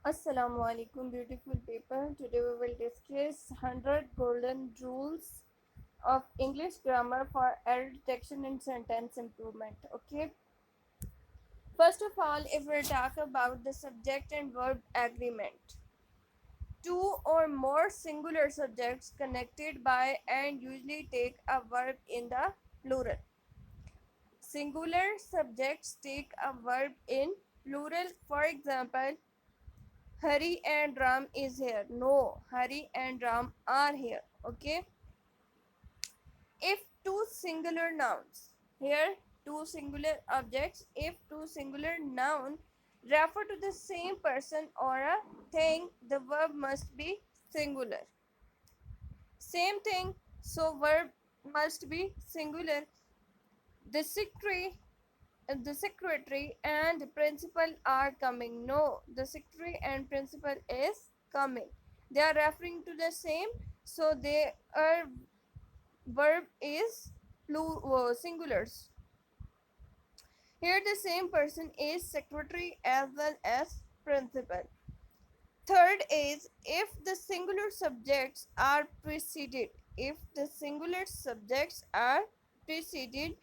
Assalamu alaikum, beautiful people. Today we will discuss 100 golden rules of English grammar for error detection and sentence improvement. Okay. First of all, if we talk about the subject and verb agreement, two or more singular subjects connected by and usually take a verb in the plural. Singular subjects take a verb in plural. For example, Hari and Ram is here. No, Hari and Ram are here. Okay. If two singular nouns, here two singular objects, if two singular noun refer to the same person or a thing, the verb must be singular. Same thing, so verb must be singular. The secretary and the principal are coming. No, the secretary and principal is coming. They are referring to the same, so their verb is singulars. Here the same person is secretary as well as principal. Third is if the singular subjects are preceded. If the singular subjects are preceded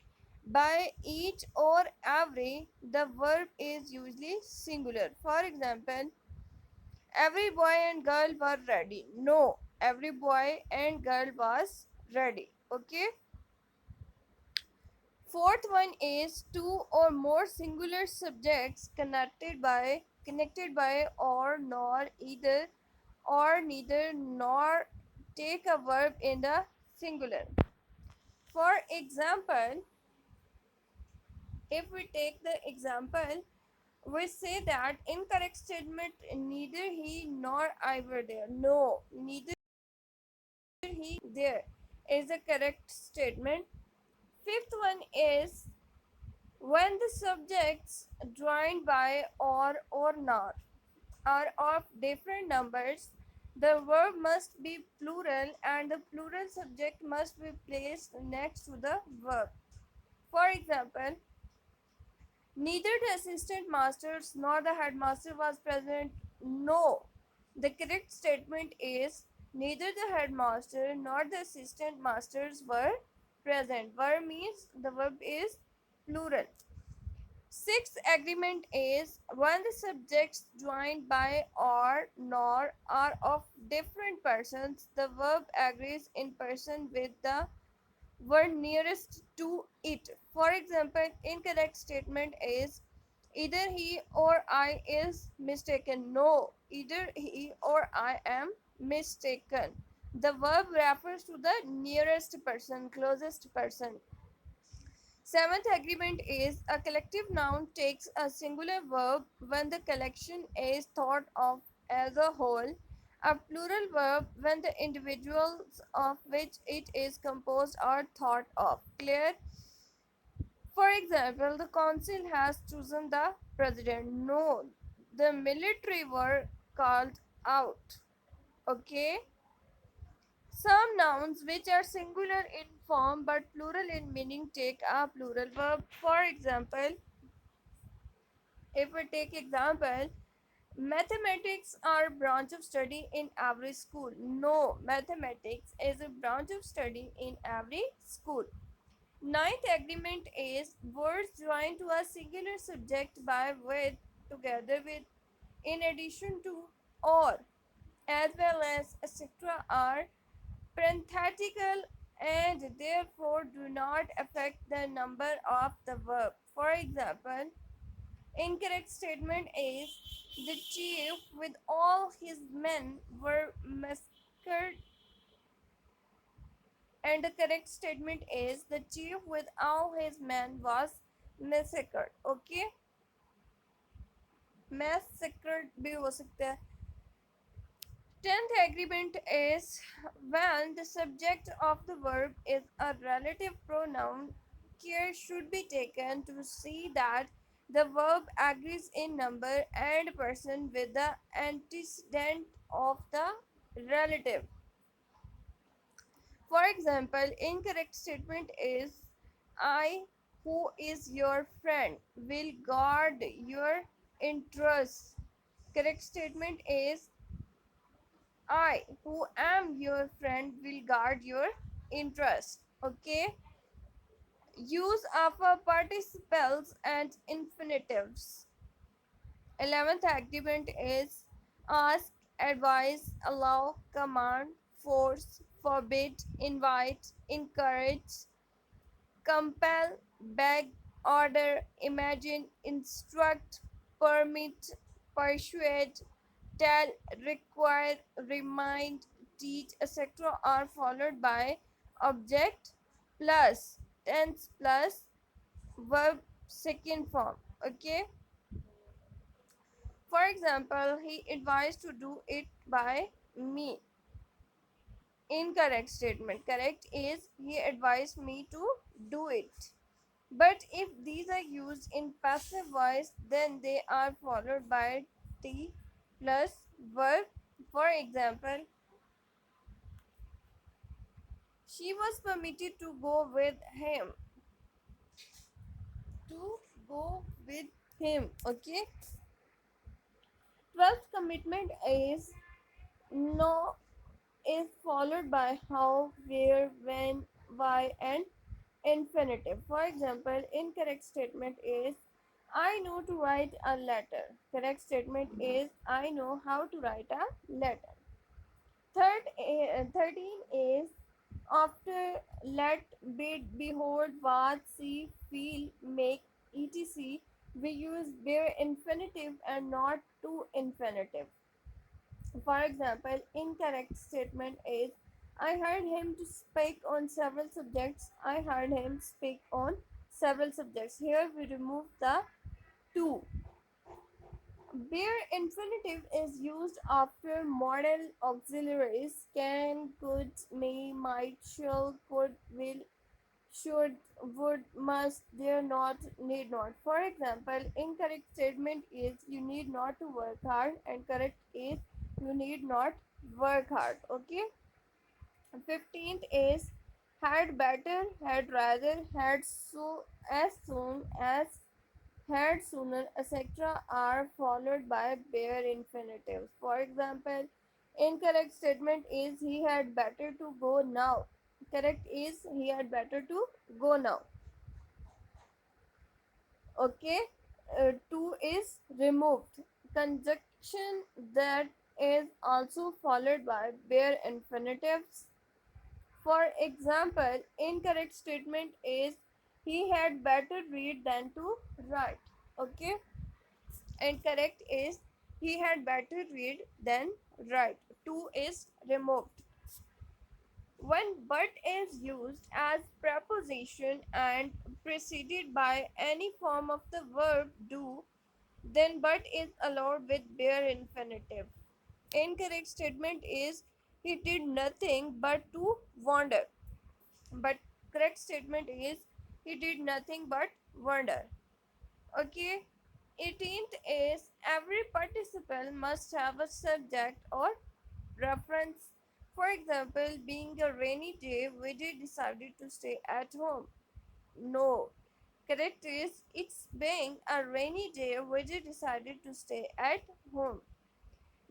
by each or every, the verb is usually singular. For example, every boy and girl were ready. No, every boy and girl was ready. Okay. Fourth one is two or more singular subjects connected by or nor either or neither nor take a verb in the singular. For example, if we take the example, we say that incorrect statement neither he nor I were there. No, neither he there is a correct statement. Fifth one is when the subjects joined by or not are of different numbers, the verb must be plural and the plural subject must be placed next to the verb. For example, neither the assistant masters nor the headmaster was present. No, the correct statement is neither the headmaster nor the assistant masters were present. Verb means the verb is plural. Sixth agreement is when the subjects joined by or nor are of different persons, the verb agrees in person with the word nearest to it. For example, incorrect statement is either he or I is mistaken. No, either he or I am mistaken. The verb refers to the nearest person, closest person. Seventh agreement is a collective noun takes a singular verb when the collection is thought of as a whole, a plural verb when the individuals of which it is composed are thought of. Clear? For example, the council has chosen the president. No, the military were called out. Okay? Some nouns which are singular in form but plural in meaning take a plural verb. For example, if we take example, mathematics are a branch of study in every school. No, mathematics is a branch of study in every school. Ninth agreement is words joined to a singular subject by with, together with, in addition to, or, as well as, etc. are parenthetical and therefore do not affect the number of the verb. For example, incorrect statement is the chief with all his men were massacred, and the correct statement is the chief with all his men was massacred. Okay, massacred भी हो सकता है. Tenth agreement is when the subject of the verb is a relative pronoun, care should be taken to see that the verb agrees in number and person with the antecedent of the relative. For example, incorrect statement is I, who is your friend, will guard your interests. Correct statement is I, who am your friend, will guard your interest. Okay. Use of participles and infinitives. 11th agreement is ask, advise, allow, command, force, forbid, invite, encourage, compel, beg, order, imagine, instruct, permit, persuade, tell, require, remind, teach, etc. are followed by object plus tense plus verb second form. Okay. For example, he advised to do it by me. Incorrect statement. Correct is he advised me to do it. But if these are used in passive voice, then they are followed by T plus verb. For example, she was permitted to go with him. To go with him. Okay. 12th commitment is no is followed by how, where, when, why, and infinitive. For example, incorrect statement is I know to write a letter. Correct statement is I know how to write a letter. 13 is after, let, bid, behold, watch, see, feel, make, etc. We use bare infinitive and not to infinitive. For example, incorrect statement is I heard him to speak on several subjects. I heard him speak on several subjects. Here we remove the to. Bare infinitive is used after modal auxiliaries can, could, may, might, shall, could, will, should, would, must, dare not, need not. For example, incorrect statement is you need not to work hard, and correct is you need not work hard. Okay. 15th is had better, had rather, had so, as soon as, had sooner, etc. are followed by bare infinitives. For example, incorrect statement is he had better to go now. Correct is he had better to go now. Okay. 2 is removed. Conjunction that is also followed by bare infinitives. For example, incorrect statement is he had better read than to write. Okay. And correct is he had better read than write. 2 is removed. When but is used as preposition and preceded by any form of the verb do, then but is allowed with bare infinitive. Incorrect statement is he did nothing but to wander. But correct statement is he did nothing but wander. Okay. 18th is every participle must have a subject or reference. For example, being a rainy day, Vijay decided to stay at home. No. Correct is it's being a rainy day, Vijay decided to stay at home.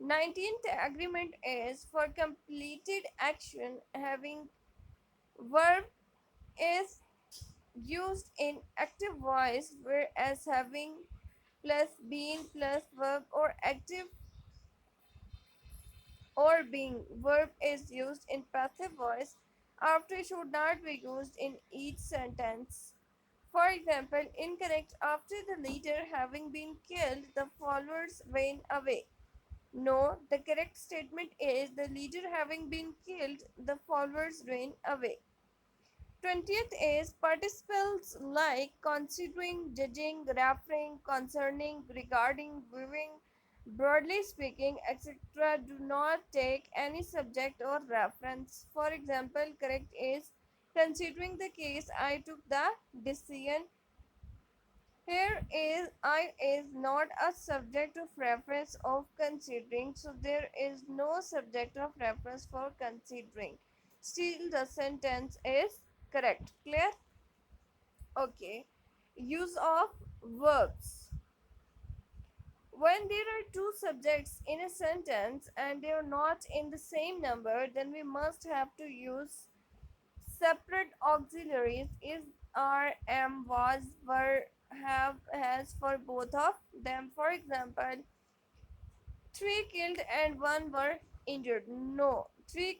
19th agreement is for completed action having verb is used in active voice, whereas having plus being plus verb or active or being verb is used in passive voice after should not be used in each sentence. For example, incorrect after the leader having been killed, the followers ran away. No, the correct statement is the leader having been killed, the followers ran away. 20th is participles like considering, judging, referring, concerning, regarding, viewing, broadly speaking, etc. do not take any subject or reference. For example, correct is considering the case, I took the decision. Here is I is not a subject of reference of considering, so there is no subject of reference for considering. Still, the sentence is correct. Clear? Okay. Use of verbs. When there are two subjects in a sentence and they are not in the same number, then we must have to use separate auxiliaries is are, am, was, were, have, has for both of them. For example, three killed and one were injured. No, three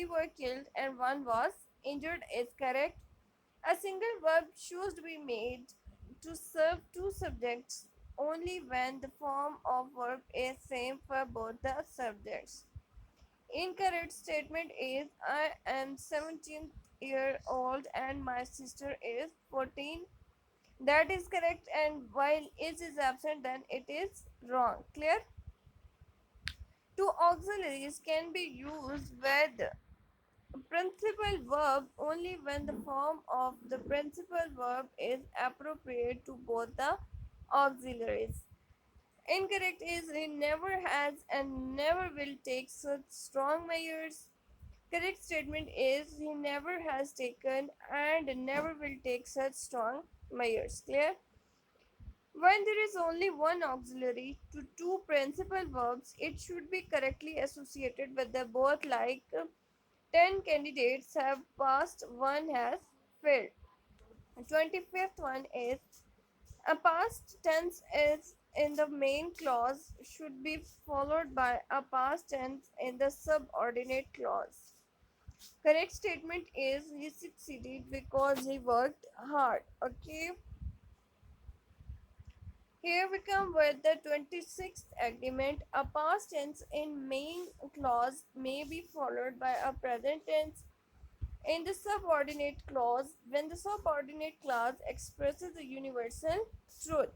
were killed and one was injured is correct. A single verb should be made to serve two subjects only when the form of verb is same for both the subjects. Incorrect statement is I am 17-year-old and my sister is 14. That is correct, and while is absent, then it is wrong. Clear? Two auxiliaries can be used with principal verb only when the form of the principal verb is appropriate to both the auxiliaries. Incorrect is he never has and never will take such strong measures. Correct statement is he never has taken and never will take such strong measures. Clear? When there is only one auxiliary to two principal verbs, it should be correctly associated with the both, like 10 candidates have passed, one has failed. 25th one is a past tense is in the main clause should be followed by a past tense in the subordinate clause. Correct statement is he succeeded because he worked hard. Okay. Here we come with the 26th agreement. A past tense in main clause may be followed by a present tense in the subordinate clause when the subordinate clause expresses a universal truth.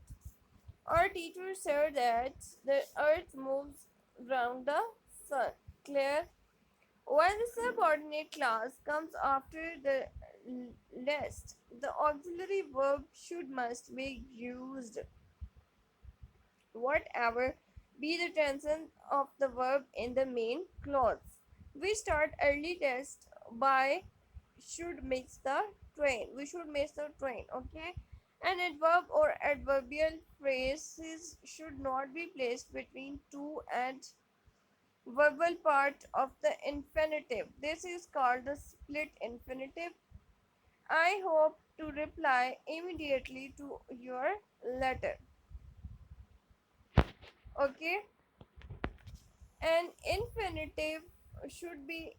Our teacher said that the earth moves round the sun. Clear? When the subordinate clause comes after the list, the auxiliary verb should must be used. Whatever be the tension of the verb in the main clause. We start early test by should miss the train. We should miss the train, okay? An adverb or adverbial phrases should not be placed between two and verbal part of the infinitive. This is called the split infinitive. I hope to reply immediately to your letter. Okay? An infinitive should be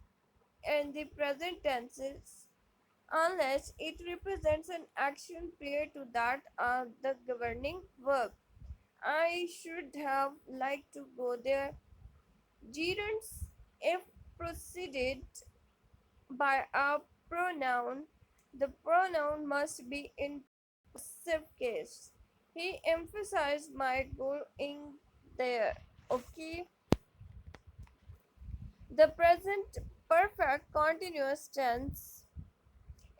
in the present tenses unless it represents an action prior to that of the governing verb. I should have liked to go there. Gerunds, if preceded by a pronoun, the pronoun must be in possessive case. He emphasized my going there. Okay. The present perfect continuous tense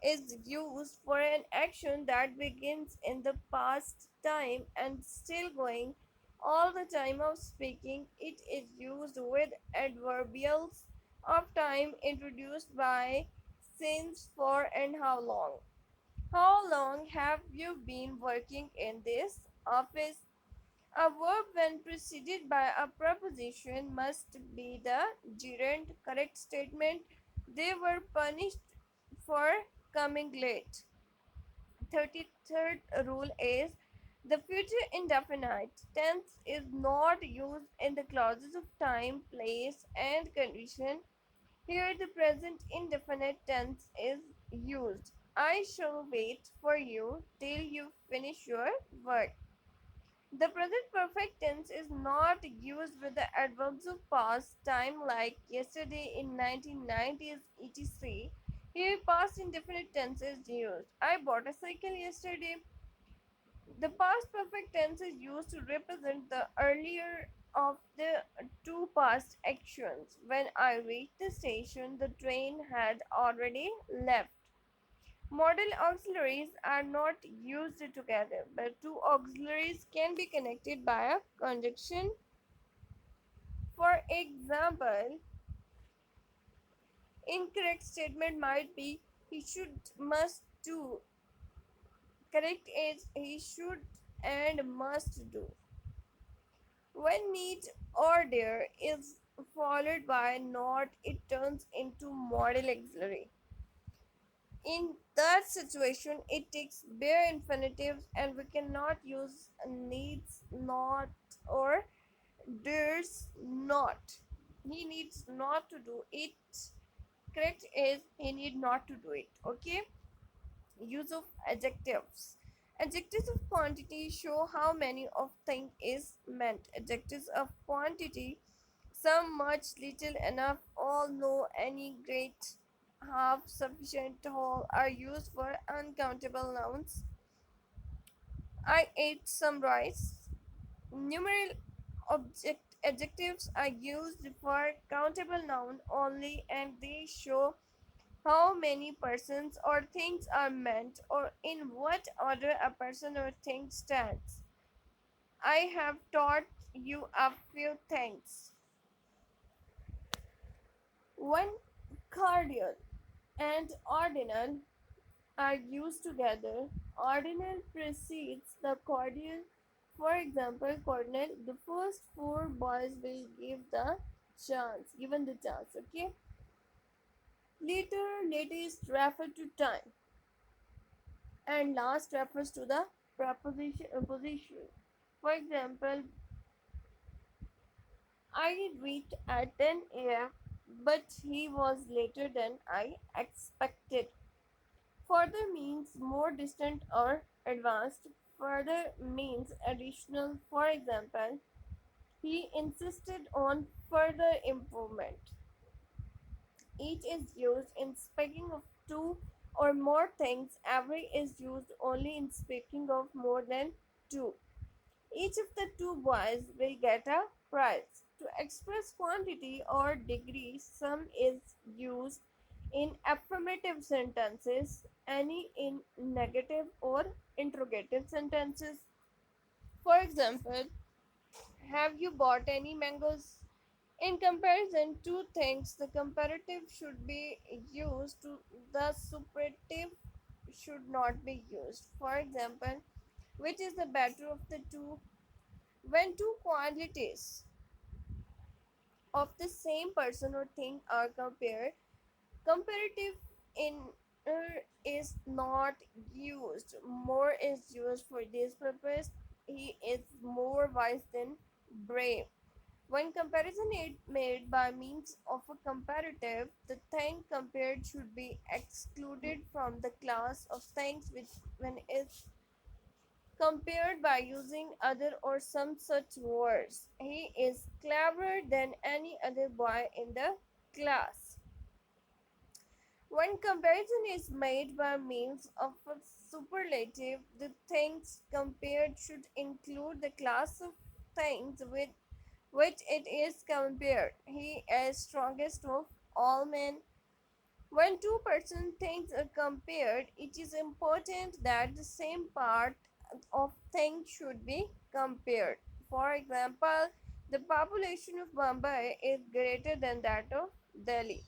is used for an action that begins in the past time and still going all the time of speaking. It is used with adverbials of time introduced by since, for, and how long. How long have you been working in this office? A verb, when preceded by a preposition, must be the gerund. Correct statement: they were punished for coming late. 33rd rule is the future indefinite tense is not used in the clauses of time, place, and condition. Here, the present indefinite tense is used. I shall wait for you till you finish your work. The present perfect tense is not used with the adverbs of past time like yesterday, in 1990s, etc. Here, past indefinite tense is used. I bought a cycle yesterday. The past perfect tense is used to represent the earlier of the two past actions. When I reached the station, the train had already left. Modal auxiliaries are not used together, but two auxiliaries can be connected by a conjunction. For example, incorrect statement might be he should, must do. Correct is he should and must do. When need or there is followed by not, it turns into modal auxiliary. In that situation, it takes bare infinitives and we cannot use needs not or dares not. He needs not to do it. Correct is he need not to do it. Okay. Use of adjectives. Adjectives of quantity show how many of thing is meant. Adjectives of quantity, some, much, little, enough, all, no, any, great, half, sufficient, whole, are used for uncountable nouns. I ate some rice. Numeral adjectives are used for countable noun only and they show how many persons or things are meant or in what order a person or thing stands. I have taught you a few things. When cordial and ordinal are used together, ordinal precedes the cordial. For example, cordial, the first four boys will given the chance, okay? Later, latest refer to time, and last refers to the position. For example, I reached at 10 a.m., but he was later than I expected. Further means more distant or advanced. Further means additional. For example, he insisted on further improvement. Each is used in speaking of two or more things. Every is used only in speaking of more than two. Each of the two boys will get a prize. To express quantity or degree, some is used in affirmative sentences, any in negative or interrogative sentences. For example, have you bought any mangoes? In comparison, two things, the comparative should be used to the superlative should not be used. For example, which is the better of the two? When two quantities of the same person or thing are compared, comparative in is not used. More is used for this purpose. He is more wise than brave. When comparison is made by means of a comparative, the thing compared should be excluded from the class of things which when is compared by using other or some such words. He is cleverer than any other boy in the class. When comparison is made by means of a superlative, the things compared should include the class of things with which it is compared. He is strongest of all men. When two person things are compared, it is important that the same part of thing should be compared. For example, the population of Bombay is greater than that of Delhi.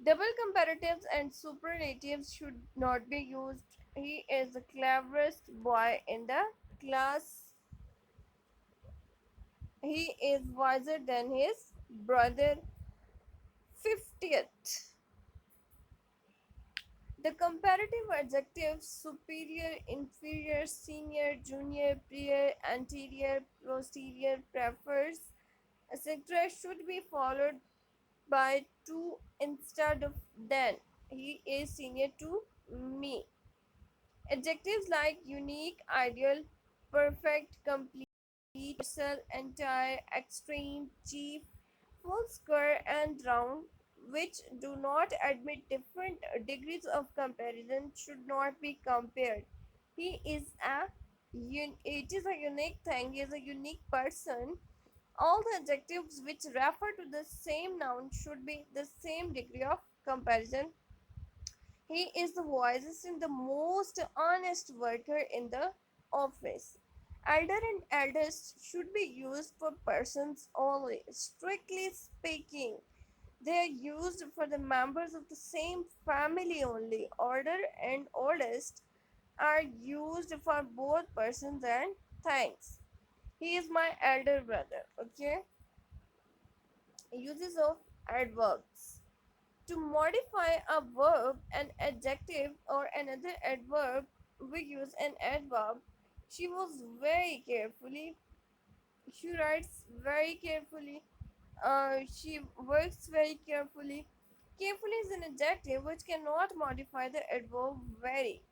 Double comparatives and superlatives should not be used. He is the cleverest boy in the class. He is wiser than his brother. 50th. The comparative adjectives superior, inferior, senior, junior, prior, anterior, posterior, prefers, etc. should be followed by to instead of than. He is senior to me. Adjectives like unique, ideal, perfect, complete, universal, entire, extreme, chief, full square, and round, which do not admit different degrees of comparison, should not be compared. He is it is a unique thing, he is a unique person. All the adjectives which refer to the same noun should be the same degree of comparison. He is the wisest and the most honest worker in the office. Elder and eldest should be used for persons only. Strictly speaking, they are used for the members of the same family only. Older and oldest are used for both persons and things. He is my elder brother. Okay. Uses of adverbs. To modify a verb, an adjective, or another adverb, we use an adverb. She was very carefully. She writes very carefully. She works very carefully. Carefully is an adjective which cannot modify the adverb very.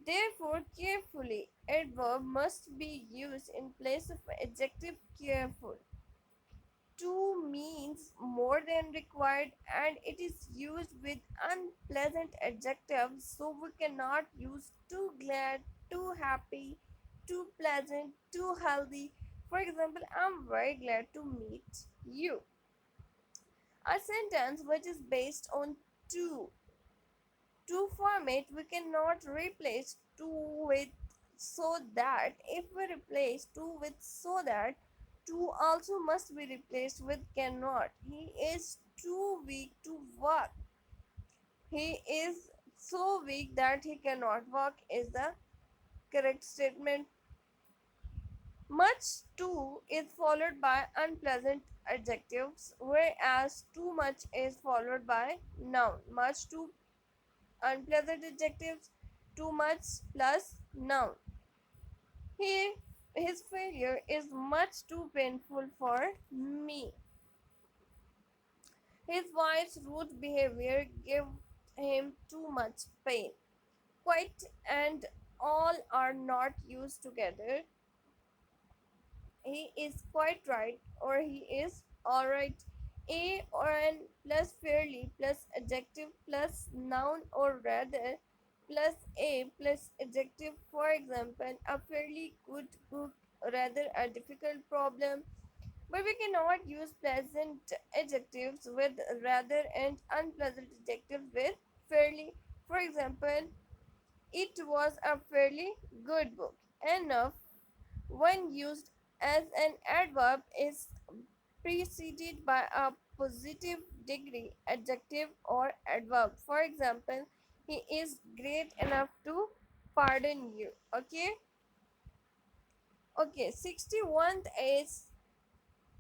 Therefore, carefully adverb must be used in place of adjective careful. To means more than required and it is used with unpleasant adjectives, so we cannot use too glad, too happy, too pleasant, too healthy. For example, I'm very glad to meet you. A sentence which is based on to to format, we cannot replace to with so that. If we replace to with so that, to also must be replaced with cannot. He is too weak to walk. He is so weak that he cannot walk is the correct statement. Much too is followed by unpleasant adjectives, whereas too much is followed by noun. Much too unpleasant adjectives, too much plus noun. He, his failure is much too painful for me. His wife's rude behavior gave him too much pain. Quite and all are not used together. He is quite right or he is alright. A or an plus fairly plus adjective plus noun or rather plus a plus adjective. For example, a fairly good cook, rather a difficult problem. But we cannot use pleasant adjectives with rather and unpleasant adjectives with fairly. For example, it was a fairly good book. Enough, when used as an adverb, is preceded by a positive degree adjective or adverb. For example, he is great enough to pardon you. Okay, 61th is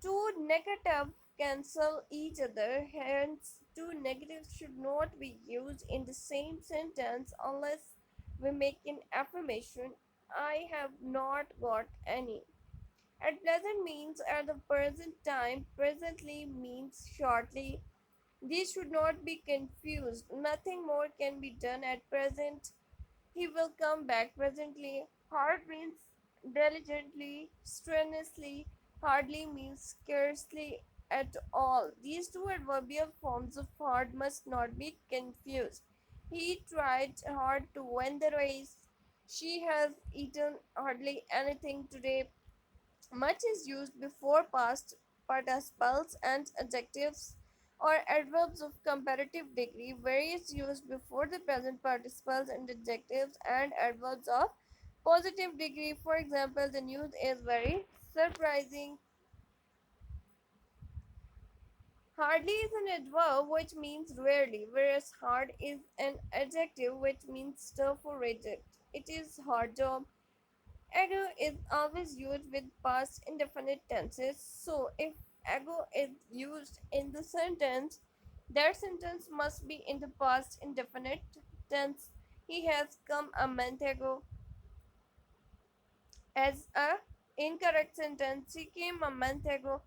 two negatives cancel each other, hence, two negatives should not be used in the same sentence unless we make an affirmation. I have not got any. At present means at the present time, presently means shortly. These should not be confused. Nothing more can be done at present. He will come back presently. Hard means diligently, strenuously. Hardly means scarcely at all. These two adverbial forms of hard must not be confused. He tried hard to win the race. She has eaten hardly anything today. Much is used before past participles and adjectives or adverbs of comparative degree. Very is used before the present participles and adjectives and adverbs of positive degree. For example, the news is very surprising. Hardly is an adverb which means rarely, whereas hard is an adjective which means tough or rigid. It is hard job. Ago is always used with past indefinite tenses. So if ago is used in the sentence, that sentence must be in the past indefinite tense. He has come a month ago. As a incorrect sentence, he came a month ago.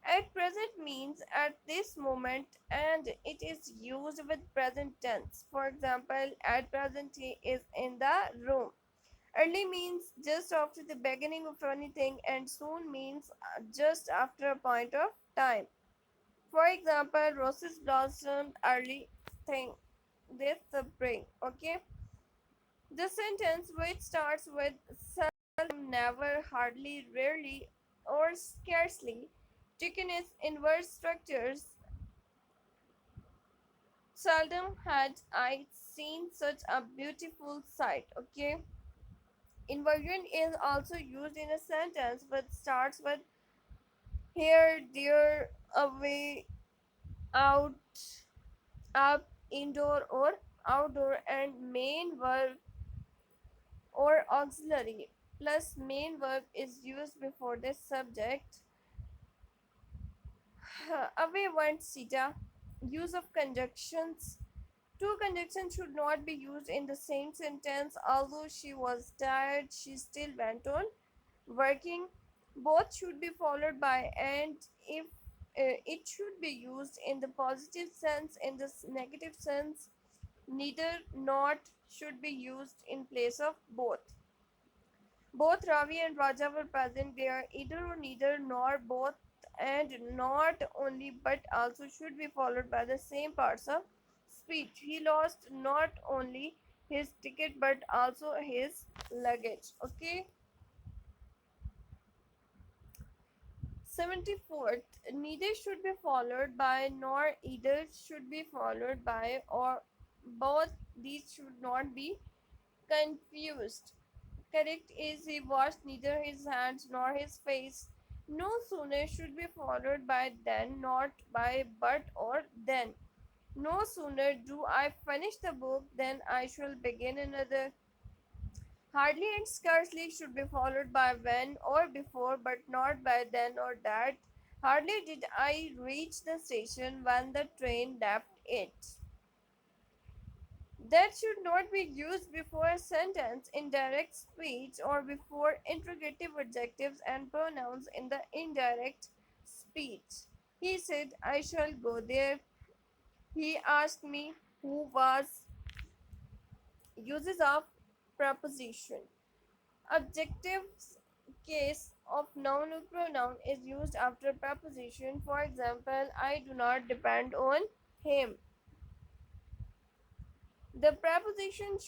At present means at this moment and it is used with present tense. For example, at present he is in the room. Early means just after the beginning of anything, and soon means just after a point of time. For example, roses blossomed early thing this spring. Okay, the sentence which starts with seldom, never, hardly, rarely, or scarcely, taken its inverse structures. Seldom had I seen such a beautiful sight. Okay, inversion is also used in a sentence but starts with here, there, away, out, up, indoor or outdoor, and main verb or auxiliary. plus main verb is used before the subject. Away went Sita. Use of conjunctions. Two conjunctions should not be used in the same sentence. Although she was tired, she still went on working. Both should be followed by and if it should be used in the positive sense. In the negative sense, neither not should be used in place of both. Both Ravi and Raja were present there. Either or neither nor both and not only but also should be followed by the same parts of speech. He lost not only his ticket but also his luggage. Okay. 74th, neither should be followed by nor either should be followed by or both these should not be confused. Correct is he washed neither his hands nor his face. No sooner should be followed by then, not by but or then. No sooner do I finish the book than I shall begin another. Hardly and scarcely should be followed by when or before, but not by then or that. Hardly did I reach the station when the train left it. That should not be used before a sentence in direct speech or before interrogative adjectives and pronouns in the indirect speech. He said, I shall go there. He asked me who was. Uses of preposition. Adjectives case of noun or pronoun is used after preposition. For example, I do not depend on him. The preposition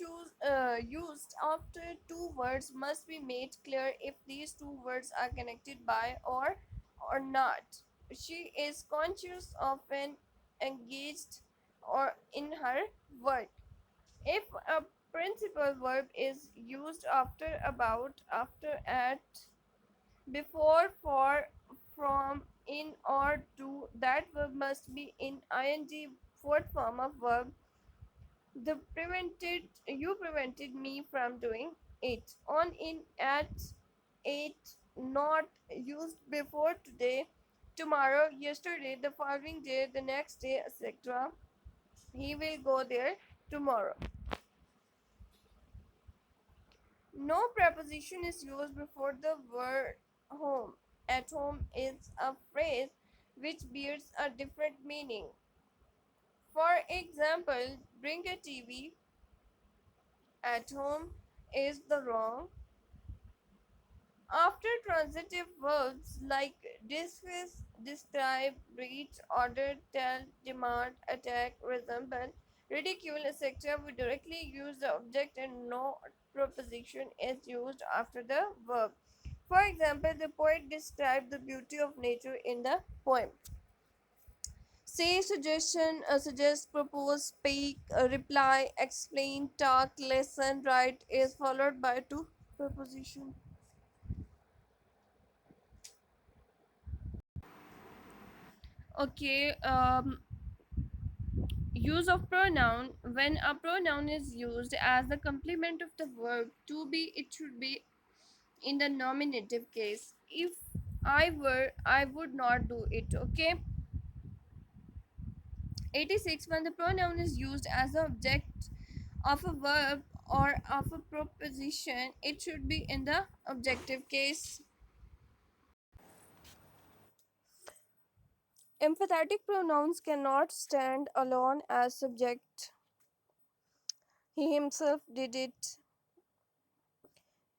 used after two words must be made clear if these two words are connected by or not. She is conscious of an engaged or in her work. If a principal verb is used after, about, after, at, before, for, from, in, or to, that verb must be in ing, fourth form of verb. You prevented me from doing it. On, in, at, it, not used before today, tomorrow, yesterday, the following day, the next day, etc. He will go there tomorrow. No preposition is used before the word home. At home is a phrase which bears a different meaning. For example, bring a TV at home is the wrong. After transitive verbs like discuss, describe, reach, order, tell, demand, attack, resemble, ridicule, etc., we directly use the object and no preposition is used after the verb. For example, the poet described the beauty of nature in the poem. Say, suggestion, suggest, propose, speak, reply, explain, talk, listen, write is followed by two preposition. Okay, use of pronoun. When a pronoun is used as the complement of the verb to be, it should be in the nominative case. If I were, I would not do it. Okay. 86. When the pronoun is used as the object of a verb or of a proposition, it should be in the objective case. Emphatic pronouns cannot stand alone as subject. He himself did it.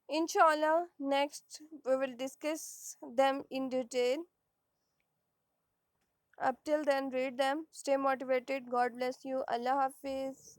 Inshallah, next we will discuss them in detail. Up till then, read them. Stay motivated. God bless you. Allah Hafiz.